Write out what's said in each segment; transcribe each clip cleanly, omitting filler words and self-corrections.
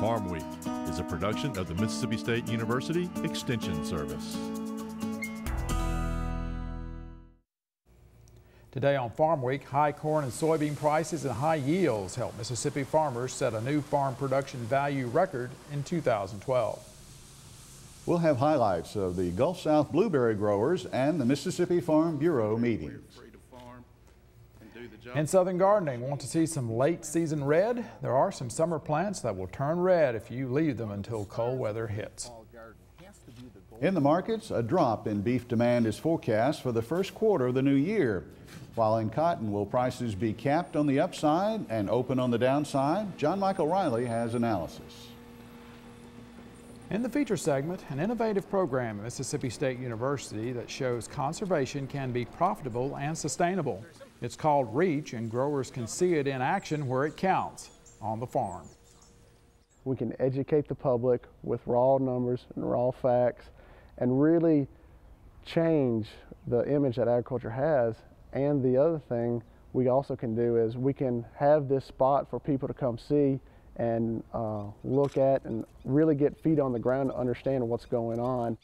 Farm Week is a production of the Mississippi State University Extension Service. Today on Farm Week, high corn and soybean prices and high yields helped Mississippi farmers set a new farm production value record in 2012. We'll have highlights of the Gulf South blueberry growers and the Mississippi Farm Bureau meetings. In Southern gardening, want to see some late season red? There are some summer plants that will turn red if you leave them until cold weather hits. In the markets, a drop in beef demand is forecast for the first quarter of the new year. While in cotton, will prices be capped on the upside and open on the downside? John Michael Riley has analysis. In the feature segment, an innovative program at Mississippi State University that shows conservation can be profitable and sustainable. It's called R.E.A.C.H, and growers can see it in action where it counts, on the farm. We can educate the public with raw numbers and raw facts and really change the image that agriculture has. And the other thing we also can do is we can have this spot for people to come see and look at and really get feet on the ground to understand what's going on.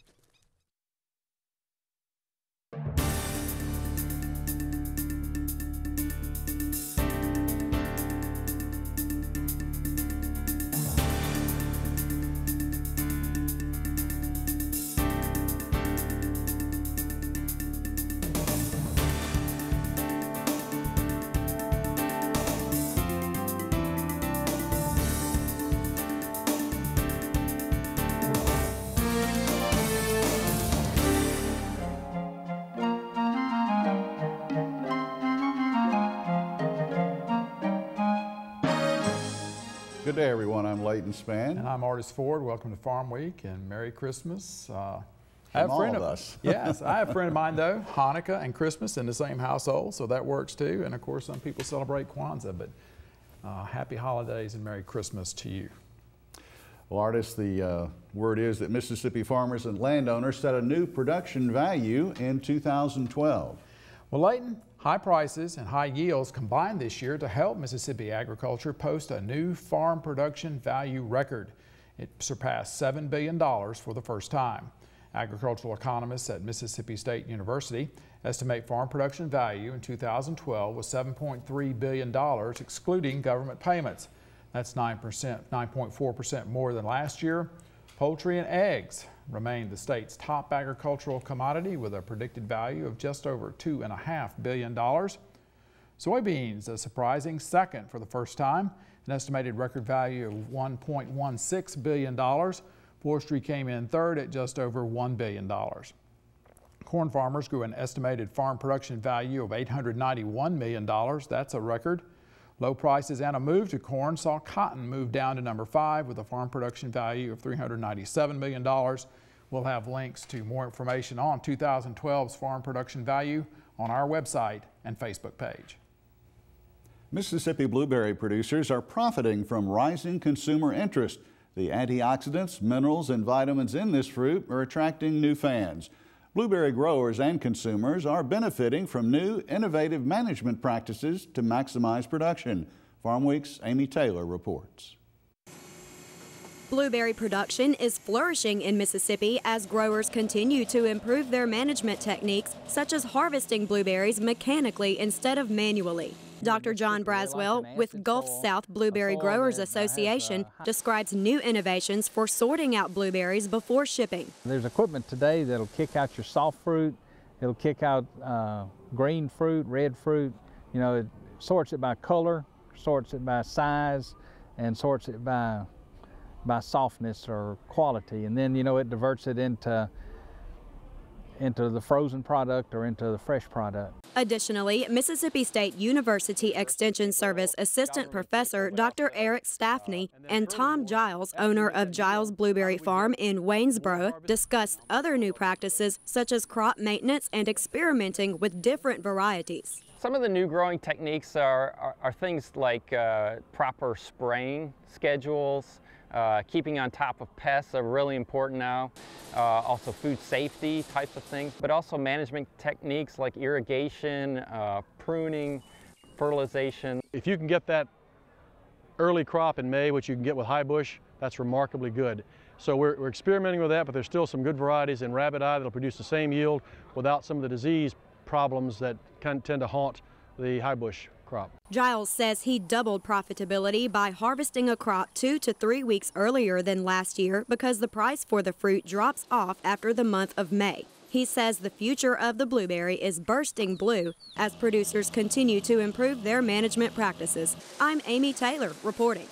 Good day, everyone. I'm Leighton Spann. And I'm Artis Ford. Welcome to Farm Week and Merry Christmas. I have all of us. Yes, I have a friend of mine though, Hanukkah and Christmas in the same household, so that works too. And of course, some people celebrate Kwanzaa, but happy holidays and Merry Christmas to you. Well, Artis, the word is that Mississippi farmers and landowners set a new production value in 2012. Well, Leighton, high prices and high yields combined this year to help Mississippi agriculture post a new farm production value record. It surpassed $7 billion for the first time. Agricultural economists at Mississippi State University estimate farm production value in 2012 was $7.3 billion, excluding government payments. That's 9.4% more than last year. Poultry and eggs remain the state's top agricultural commodity with a predicted value of just over $2.5 billion. Soybeans, a surprising second for the first time, an estimated record value of $1.16 billion. Forestry came in third at just over $1 billion. Corn farmers grew an estimated farm production value of $891 million. That's a record. Low prices and a move to corn saw cotton move down to number 5 with a farm production value of $397 million. We'll have links to more information on 2012's farm production value on our website and Facebook page. Mississippi blueberry producers are profiting from rising consumer interest. The antioxidants, minerals, and vitamins in this fruit are attracting new fans. Blueberry growers and consumers are benefiting from new, innovative management practices to maximize production. Farm Week's Amy Taylor reports. Blueberry production is flourishing in Mississippi as growers continue to improve their management techniques, such as harvesting blueberries mechanically instead of manually. Dr. John Braswell with Gulf South Blueberry Growers Association describes new innovations for sorting out blueberries before shipping. There's equipment today that'll kick out your soft fruit, it'll kick out green fruit, red fruit. You know, it sorts it by color, sorts it by size, and sorts it by softness or quality. And then, you know, it diverts it into the frozen product or into the fresh product. Additionally, Mississippi State University Extension Service Assistant Professor Dr. Eric Staffney and Tom Giles, owner of Giles Blueberry Farm in Waynesboro, discussed other new practices such as crop maintenance and experimenting with different varieties. Some of the new growing techniques are things like proper spraying schedules, keeping on top of pests are really important now. Also food safety types of things, but also management techniques like irrigation, pruning, fertilization. If you can get that early crop in May, which you can get with high bush, that's remarkably good. So we're experimenting with that, but there's still some good varieties in Rabbit Eye that'll produce the same yield without some of the disease problems that tend to haunt the high bush crop. Giles says he doubled profitability by harvesting a crop 2 to 3 weeks earlier than last year because the price for the fruit drops off after the month of May. He says the future of the blueberry is bursting blue as producers continue to improve their management practices. I'm Amy Taylor reporting.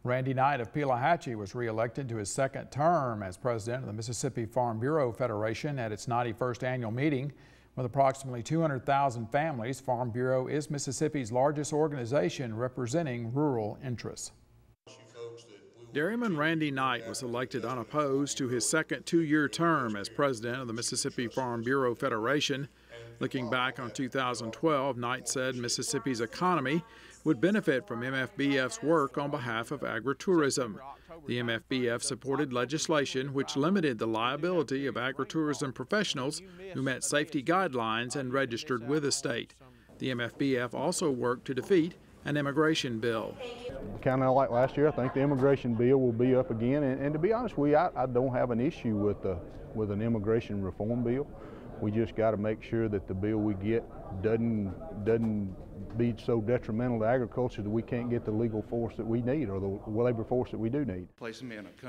Randy Knight of Pelahatchie was reelected to his second term as president of the Mississippi Farm Bureau Federation at its 91st annual meeting. With approximately 200,000 families, Farm Bureau is Mississippi's largest organization representing rural interests. Dairyman Randy Knight was elected unopposed to his second two-year term as president of the Mississippi Farm Bureau Federation. Looking back on 2012, Knight said Mississippi's economy would benefit from MFBF's work on behalf of agritourism. The MFBF supported legislation which limited the liability of agritourism professionals who met safety guidelines and registered with the state. The MFBF also worked to defeat an immigration bill. Kind of like last year, I think the immigration bill will be up again. And to be honest with you, I don't have an issue with an immigration reform bill. We just got to make sure that the bill we get doesn't be so detrimental to agriculture that we can't get the legal force that we need or the labor force that we do need.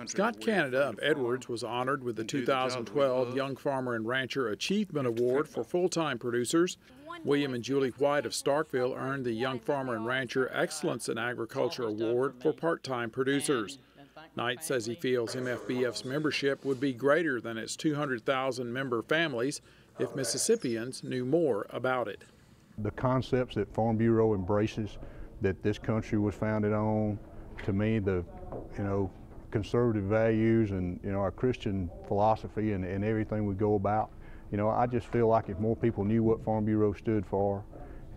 Scott Canada of Edwards was honored with the 2012 Young Farmer and Rancher Achievement Award for full-time producers. William and Julie White of Starkville earned the Young Farmer and Rancher Excellence in Agriculture Award for part-time producers. Knight says he feels MFBF's membership would be greater than its 200,000 member families if Mississippians knew more about it. The concepts that Farm Bureau embraces, that this country was founded on, to me, the conservative values and our Christian philosophy and everything we go about. I just feel like if more people knew what Farm Bureau stood for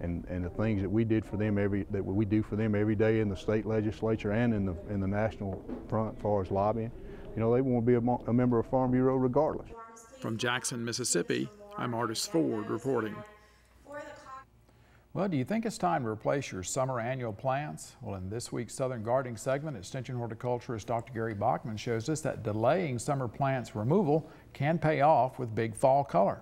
and the things that we did for them that we do for them every day in the state legislature and in the national front as far as lobbying, they want to be a member of Farm Bureau regardless. From Jackson, Mississippi, I'm Artis Ford reporting. Well, do you think it's time to replace your summer annual plants? Well, in this week's Southern Gardening segment, Extension horticulturist Dr. Gary Bachman shows us that delaying summer plants removal can pay off with big fall color.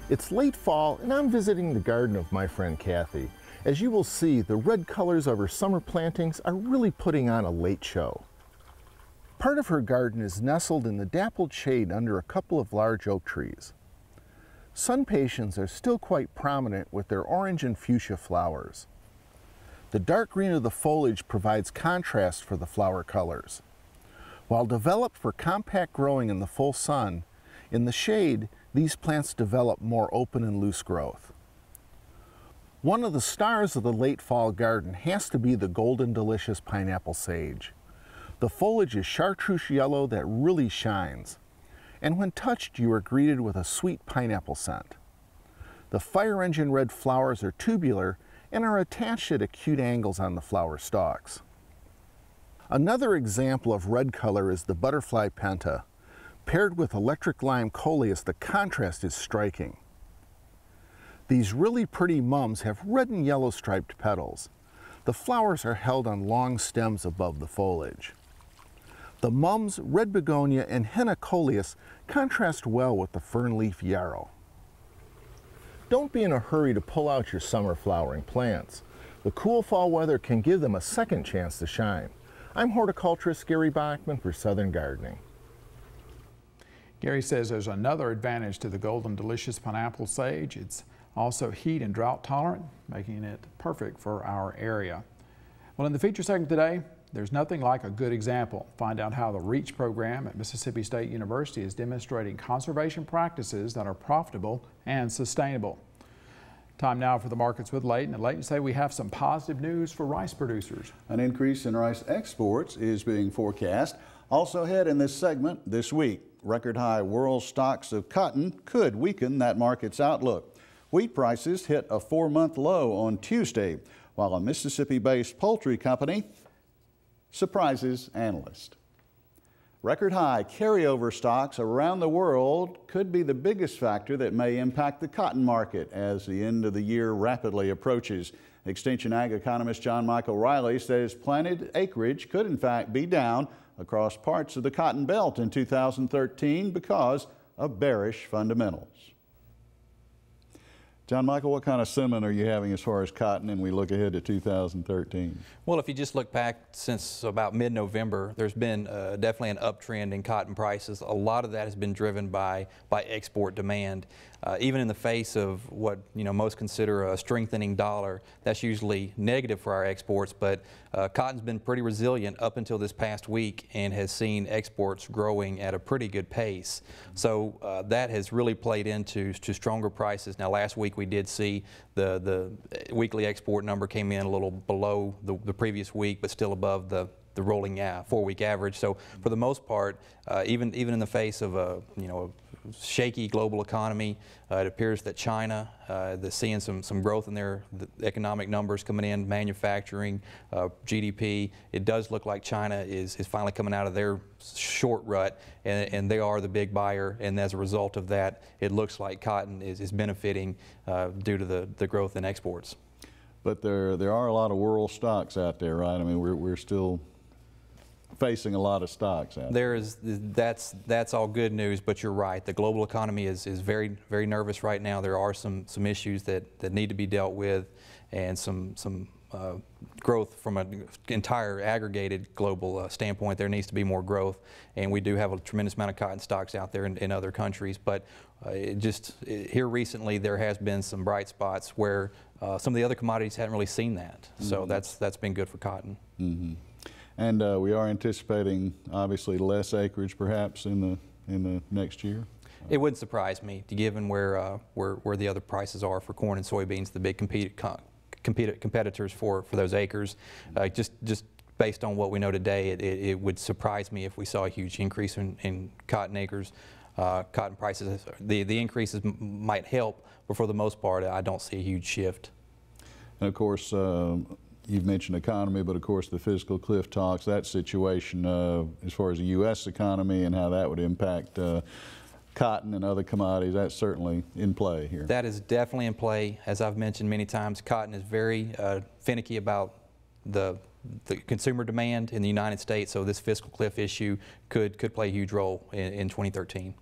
It's late fall and I'm visiting the garden of my friend Kathy. As you will see, the red colors of her summer plantings are really putting on a late show. Part of her garden is nestled in the dappled shade under a couple of large oak trees. Sun patiens are still quite prominent with their orange and fuchsia flowers. The dark green of the foliage provides contrast for the flower colors. While developed for compact growing in the full sun, in the shade, these plants develop more open and loose growth. One of the stars of the late fall garden has to be the golden delicious pineapple sage. The foliage is chartreuse yellow that really shines, and when touched you are greeted with a sweet pineapple scent. The fire engine red flowers are tubular and are attached at acute angles on the flower stalks. Another example of red color is the butterfly penta. Paired with electric lime coleus, the contrast is striking. These really pretty mums have red and yellow striped petals. The flowers are held on long stems above the foliage. The mums, red begonia, and henna coleus contrast well with the fernleaf yarrow. Don't be in a hurry to pull out your summer flowering plants. The cool fall weather can give them a second chance to shine. I'm horticulturist Gary Bachman for Southern Gardening. Gary says there's another advantage to the golden delicious pineapple sage. It's also heat and drought tolerant, making it perfect for our area. Well, in the feature segment today, there's nothing like a good example. Find out how the R.E.A.C.H program at Mississippi State University is demonstrating conservation practices that are profitable and sustainable. Time now for the markets with Leighton. And Leighton, say we have some positive news for rice producers. An increase in rice exports is being forecast. Also ahead in this segment this week, record high world stocks of cotton could weaken that market's outlook. Wheat prices hit a 4-month low on Tuesday, while a Mississippi-based poultry company surprises analysts. Record high carryover stocks around the world could be the biggest factor that may impact the cotton market as the end of the year rapidly approaches. Extension Ag economist John Michael Riley says planted acreage could in fact be down across parts of the cotton belt in 2013 because of bearish fundamentals. John Michael, what kind of sentiment are you having as far as cotton and we look ahead to 2013? Well, if you just look back since about mid-November, there's been definitely an uptrend in cotton prices. A lot of that has been driven by export demand. Even in the face of what most consider a strengthening dollar, that's usually negative for our exports, but cotton's been pretty resilient up until this past week and has seen exports growing at a pretty good pace. So that has really played into stronger prices. Now last week we did see the weekly export number came in a little below the previous week, but still above the rolling 4-week average. So for the most part, even in the face of a shaky global economy, it appears that China is seeing some growth in their economic numbers coming in, manufacturing, GDP. It does look like China is finally coming out of their short rut, and they are the big buyer, and as a result of that, it looks like cotton is benefiting due to the growth in exports. But there are a lot of world stocks out there, right? I mean, we're still facing a lot of stocks out there. That's all good news, but you're right. The global economy is very, very nervous right now. There are some issues that need to be dealt with, and some growth from an entire aggregated global standpoint. There needs to be more growth, and we do have a tremendous amount of cotton stocks out there in other countries, but here recently there has been some bright spots where some of the other commodities hadn't really seen that. So that's been good for cotton. Mm-hmm. And we are anticipating, obviously, less acreage perhaps in the next year. It wouldn't surprise me, given where the other prices are for corn and soybeans, the big competitors for those acres. Just based on what we know today, it would surprise me if we saw a huge increase in cotton acres. Cotton prices, the increases might help, but for the most part, I don't see a huge shift. And of course, you've mentioned economy, but of course the fiscal cliff talks, that situation as far as the U.S. economy and how that would impact cotton and other commodities, that's certainly in play here. That is definitely in play. As I've mentioned many times, cotton is very finicky about the consumer demand in the United States, so this fiscal cliff issue could play a huge role in 2013.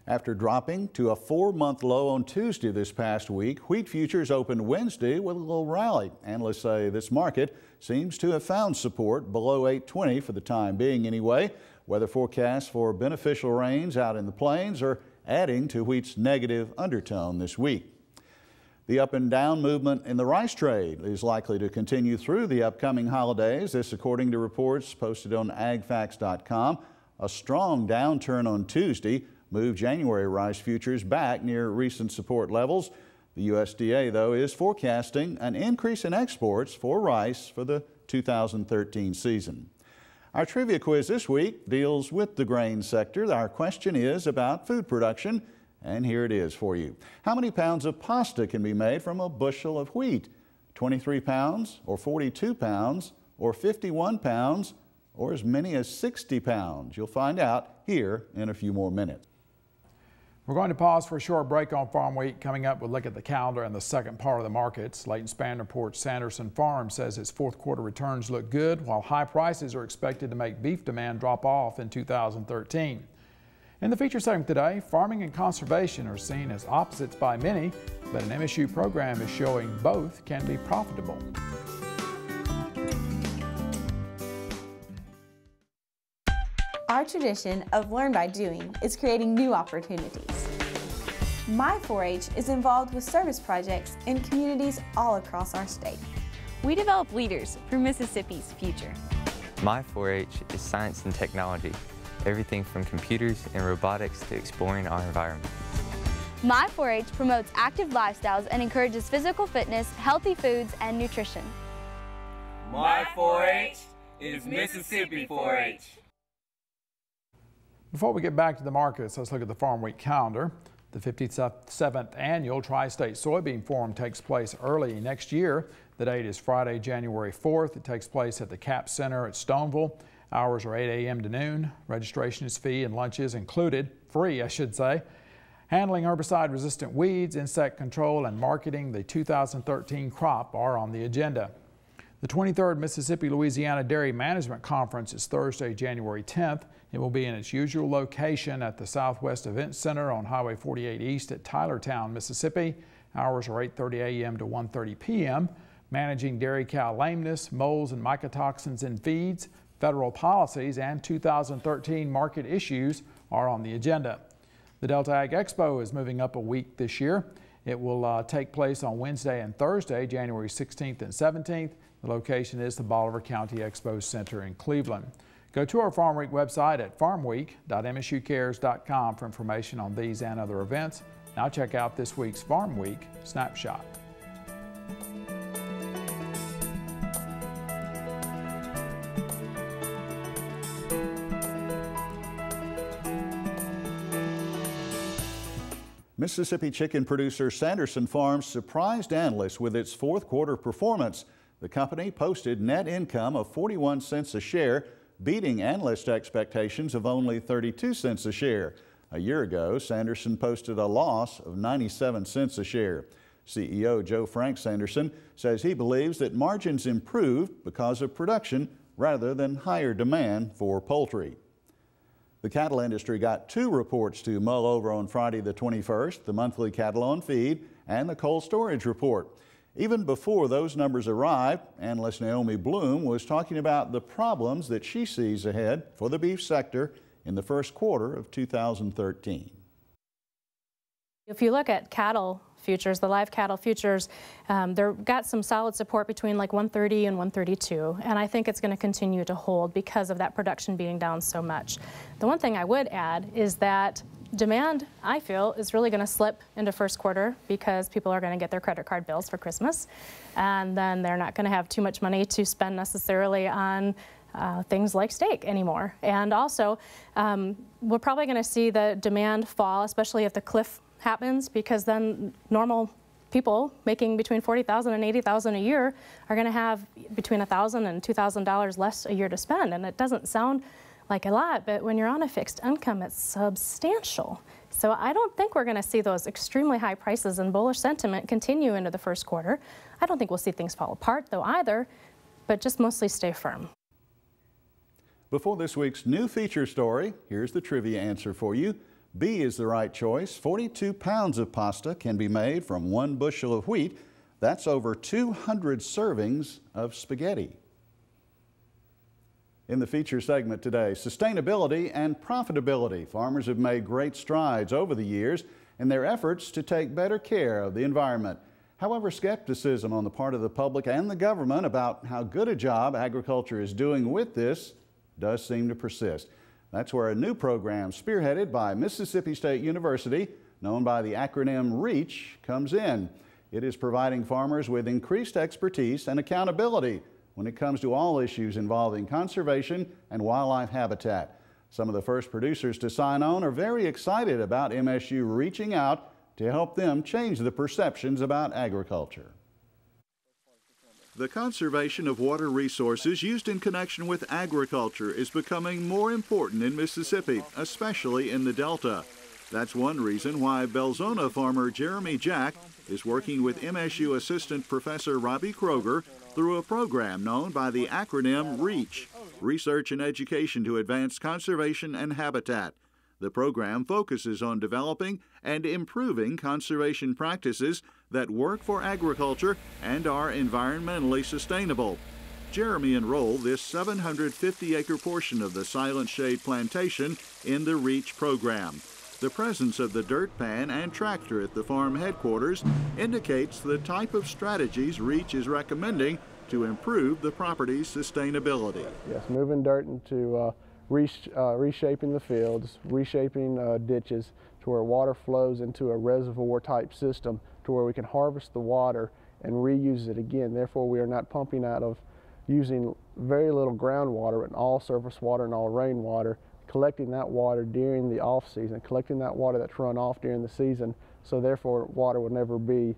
After dropping to a 4-month low on Tuesday this past week, wheat futures opened Wednesday with a little rally. Analysts say this market seems to have found support below 820 for the time being anyway. Weather forecasts for beneficial rains out in the plains are adding to wheat's negative undertone this week. The up and down movement in the rice trade is likely to continue through the upcoming holidays. This according to reports posted on agfacts.com. A strong downturn on Tuesday moved January rice futures back near recent support levels. The USDA, though, is forecasting an increase in exports for rice for the 2013 season. Our trivia quiz this week deals with the grain sector. Our question is about food production, and here it is for you. How many pounds of pasta can be made from a bushel of wheat? 23 pounds, or 42 pounds, or 51 pounds, or as many as 60 pounds? You'll find out here in a few more minutes. We're going to pause for a short break on Farm Week. Coming up, we'll look at the calendar and the second part of the markets. Leighton Spann reports Sanderson Farms says its fourth quarter returns look good, while high prices are expected to make beef demand drop off in 2013. In the feature segment today, farming and conservation are seen as opposites by many, but an MSU program is showing both can be profitable. Our tradition of learn by doing is creating new opportunities. My 4-H is involved with service projects in communities all across our state. We develop leaders for Mississippi's future. My 4-H is science and technology, everything from computers and robotics to exploring our environment. My 4-H promotes active lifestyles and encourages physical fitness, healthy foods, and nutrition. My 4-H is Mississippi 4-H. Before we get back to the markets, let's look at the Farm Week calendar. The 57th annual Tri-State Soybean Forum takes place early next year. The date is Friday, January 4th. It takes place at the CAP Center at Stoneville. Hours are 8 a.m. to noon. Registration is free and lunch is included. Free, I should say. Handling herbicide-resistant weeds, insect control, and marketing the 2013 crop are on the agenda. The 23rd Mississippi-Louisiana Dairy Management Conference is Thursday, January 10th. It will be in its usual location at the Southwest Event Center on Highway 48 East at Tylertown, Mississippi. Hours are 8:30 a.m. to 1:30 p.m. Managing dairy cow lameness, moles and mycotoxins in feeds, federal policies, and 2013 market issues are on the agenda. The Delta Ag Expo is moving up a week this year. It will take place on Wednesday and Thursday, January 16th and 17th. The location is the Bolivar County Expo Center in Cleveland. Go to our Farm Week website at farmweek.msucares.com for information on these and other events. Now check out this week's Farm Week Snapshot. Mississippi chicken producer Sanderson Farms surprised analysts with its fourth quarter performance. The company posted net income of 41 cents a share, beating analyst expectations of only 32 cents a share. A year ago, Sanderson posted a loss of 97 cents a share. CEO Joe Frank Sanderson says he believes that margins improved because of production rather than higher demand for poultry. The cattle industry got two reports to mull over on Friday the 21st, the monthly cattle on feed and the cold storage report. Even before those numbers arrived, analyst Naomi Bloom was talking about the problems that she sees ahead for the beef sector in the first quarter of 2013. If you look at cattle futures, the live cattle futures, they've got some solid support between like 130 and 132, and I think it's going to continue to hold because of that production being down so much. The one thing I would add is that demand, I feel, is really going to slip into first quarter because people are going to get their credit card bills for Christmas, and then they're not going to have too much money to spend necessarily on things like steak anymore. And also, we're probably going to see the demand fall, especially if the cliff happens, because then normal people making between $40,000 and $80,000 a year are going to have between $1,000 and $2,000 less a year to spend. And it doesn't sound like a lot, but when you're on a fixed income, it's substantial. So I don't think we're going to see those extremely high prices and bullish sentiment continue into the first quarter. I don't think we'll see things fall apart though either, but just mostly stay firm. Before this week's new feature story, here's the trivia answer for you. B is the right choice. 42 pounds of pasta can be made from 1 bushel of wheat. That's over 200 servings of spaghetti. In the feature segment today, sustainability and profitability. Farmers have made great strides over the years in their efforts to take better care of the environment. However, skepticism on the part of the public and the government about how good a job agriculture is doing with this does seem to persist. That's where a new program spearheaded by Mississippi State University, known by the acronym R.E.A.C.H, comes in. It is providing farmers with increased expertise and accountability when it comes to all issues involving conservation and wildlife habitat. Some of the first producers to sign on are very excited about MSU reaching out to help them change the perceptions about agriculture. The conservation of water resources used in connection with agriculture is becoming more important in Mississippi, especially in the Delta. That's one reason why Belzona farmer Jeremy Jack is working with MSU Assistant Professor Robbie Kroger through a program known by the acronym R.E.A.C.H, Research and Education to Advance Conservation and Habitat. The program focuses on developing and improving conservation practices that work for agriculture and are environmentally sustainable. Jeremy enrolled this 750-acre portion of the Silent Shade Plantation in the R.E.A.C.H program. The presence of the dirt pan and tractor at the farm headquarters indicates the type of strategies R.E.A.C.H is recommending to improve the property's sustainability. Yes, moving dirt into reshaping the fields, reshaping ditches to where water flows into a reservoir type system to where we can harvest the water and reuse it again. Therefore, we are not pumping out of using very little groundwater and all surface water and all rainwater, collecting that water during the off season, collecting that water that's run off during the season, so therefore water will never be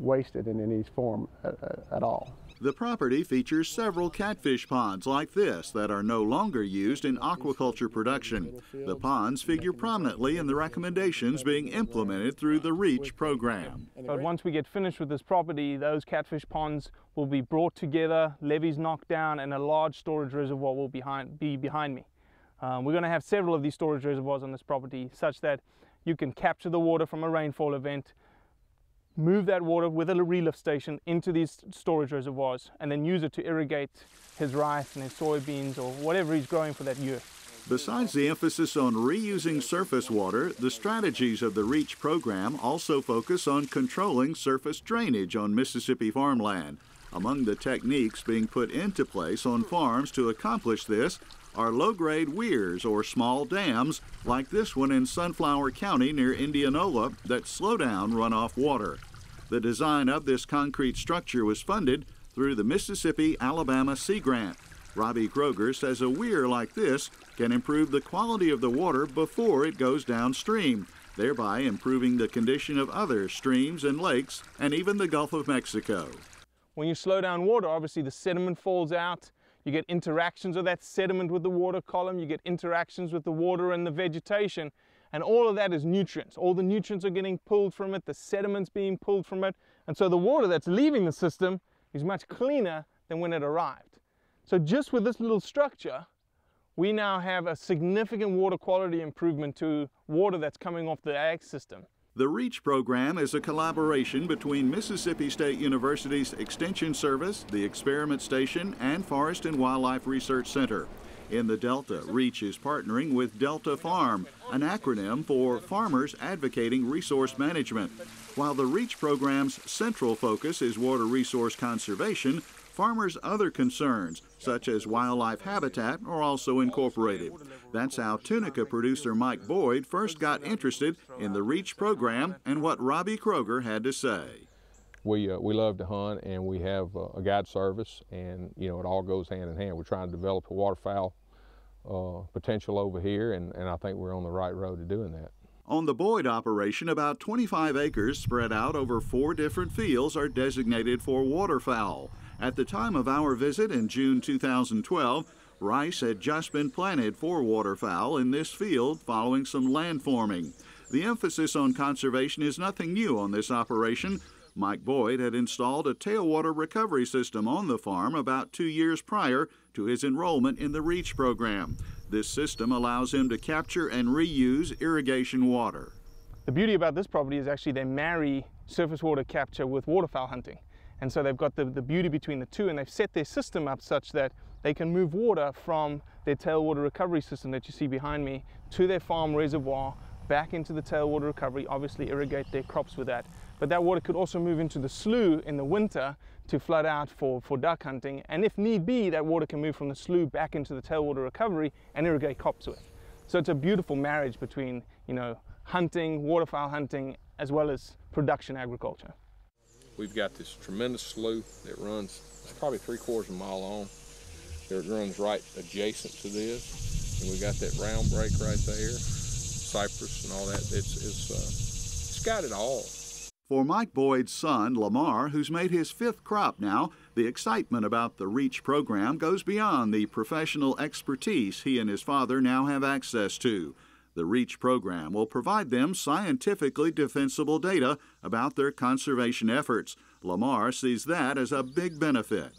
wasted in any form at all. The property features several catfish ponds like this that are no longer used in aquaculture production. The ponds figure prominently in the recommendations being implemented through the R.E.A.H program. But once we get finished with this property, those catfish ponds will be brought together, levees knocked down, and a large storage reservoir will be behind me. We're going to have several of these storage reservoirs on this property such that you can capture the water from a rainfall event, move that water with a relift station into these storage reservoirs, and then use it to irrigate his rice and his soybeans or whatever he's growing for that year. Besides the emphasis on reusing surface water, the strategies of the R.E.A.H program also focus on controlling surface drainage on Mississippi farmland. Among the techniques being put into place on farms to accomplish this are low-grade weirs or small dams like this one in Sunflower County near Indianola that slow down runoff water. The design of this concrete structure was funded through the Mississippi-Alabama Sea Grant. Robbie Kroger says a weir like this can improve the quality of the water before it goes downstream, thereby improving the condition of other streams and lakes and even the Gulf of Mexico. When you slow down water, obviously the sediment falls out. You get interactions of that sediment with the water column, you get interactions with the water and the vegetation, and all of that is nutrients. All the nutrients are getting pulled from it, the sediment's being pulled from it, and so the water that's leaving the system is much cleaner than when it arrived. So just with this little structure, we now have a significant water quality improvement to water that's coming off the ag system. The R.E.A.H program is a collaboration between Mississippi State University's Extension Service, the Experiment Station, and Forest and Wildlife Research Center. In the Delta, R.E.A.H is partnering with Delta Farm, an acronym for Farmers Advocating Resource Management. While the R.E.A.H program's central focus is water resource conservation, farmers' other concerns, such as wildlife habitat, are also incorporated. That's how Tunica producer Mike Boyd first got interested in the R.E.A.H program and what Robbie Kroger had to say. We love to hunt, and we have a guide service, and it all goes hand in hand. We're trying to develop a waterfowl potential over here, and I think we're on the right road to doing that. On the Boyd operation, about 25 acres spread out over 4 different fields are designated for waterfowl. At the time of our visit in June 2012, rice had just been planted for waterfowl in this field following some land forming. The emphasis on conservation is nothing new on this operation. Mike Boyd had installed a tailwater recovery system on the farm about 2 years prior to his enrollment in the R.E.A.H program. This system allows him to capture and reuse irrigation water. The beauty about this property is actually they marry surface water capture with waterfowl hunting. And so they've got the beauty between the two, and they've set their system up such that they can move water from their tailwater recovery system that you see behind me to their farm reservoir, back into the tailwater recovery, obviously irrigate their crops with that. But that water could also move into the slough in the winter to flood out for duck hunting. And if need be, that water can move from the slough back into the tailwater recovery and irrigate crops with. So it's a beautiful marriage between, hunting, waterfowl hunting, as well as production agriculture. We've got this tremendous slough that runs, it's probably 3/4 mile long. It runs right adjacent to this, and we got that round break right there, cypress and all that. It's got it all. For Mike Boyd's son, Lamar, who's made his 5th crop now, the excitement about the R.E.A.H program goes beyond the professional expertise he and his father now have access to. The R.E.A.H program will provide them scientifically defensible data about their conservation efforts. Lamar sees that as a big benefit.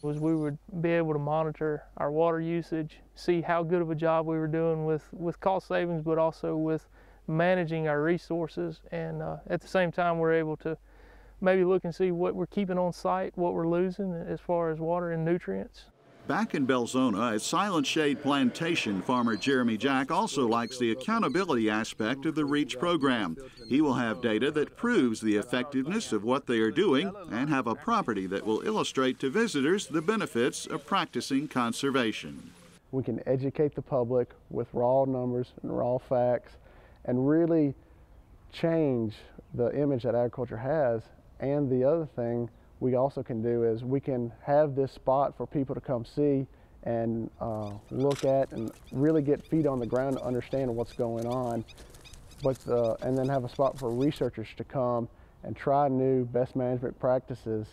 We would be able to monitor our water usage, see how good of a job we were doing with cost savings, but also with managing our resources. And at the same time, we're able to maybe look and see what we're keeping on site, what we're losing as far as water and nutrients. Back in Belzona at Silent Shade Plantation, farmer Jeremy Jack also likes the accountability aspect of the R.E.A.H program. He will have data that proves the effectiveness of what they are doing and have a property that will illustrate to visitors the benefits of practicing conservation. We can educate the public with raw numbers and raw facts and really change the image that agriculture has. And the other thing we also can do is we can have this spot for people to come see and look at and really get feet on the ground to understand what's going on, and then have a spot for researchers to come and try new best management practices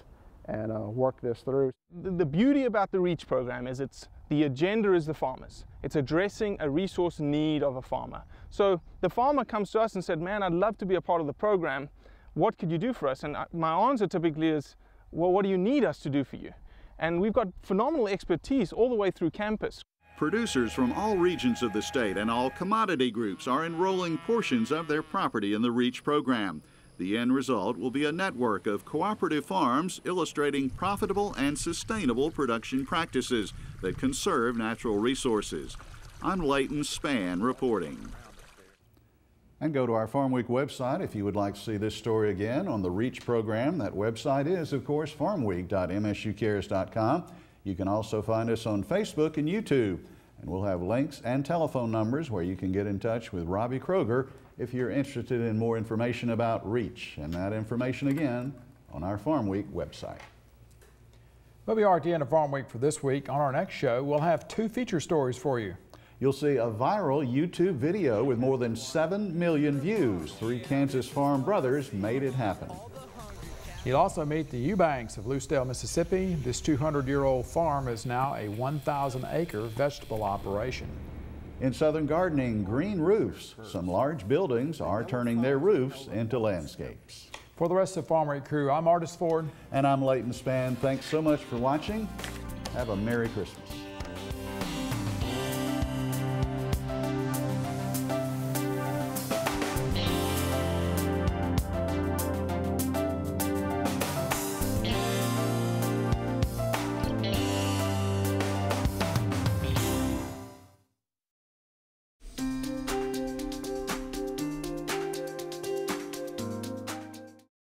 and work this through. The beauty about the R.E.A.C.H program is the agenda is the farmers. It's addressing a resource need of a farmer. So the farmer comes to us and said, man, I'd love to be a part of the program. What could you do for us? And my answer typically is, well, what do you need us to do for you? And we've got phenomenal expertise all the way through campus. Producers from all regions of the state and all commodity groups are enrolling portions of their property in the R.E.A.C.H program. The end result will be a network of cooperative farms illustrating profitable and sustainable production practices that conserve natural resources. I'm Leighton Spann reporting. And go to our Farm Week website if you would like to see this story again on the R.E.A.C.H program. That website is, of course, farmweek.msucares.com. You can also find us on Facebook and YouTube. And we'll have links and telephone numbers where you can get in touch with Robbie Kroger if you're interested in more information about R.E.A.C.H. And that information again on our Farm Week website. We'll be at the end of Farm Week for this week. On our next show, we'll have 2 feature stories for you. You'll see a viral YouTube video with more than 7 million views. 3 Kansas farm brothers made it happen. You'll also meet the Eubanks of Lucedale, Mississippi. This 200-year-old farm is now a 1,000-acre vegetable operation. In Southern Gardening, green roofs. Some large buildings are turning their roofs into landscapes. For the rest of the Farm Week crew, I'm Artis Ford. And I'm Leighton Spann. Thanks so much for watching. Have a Merry Christmas.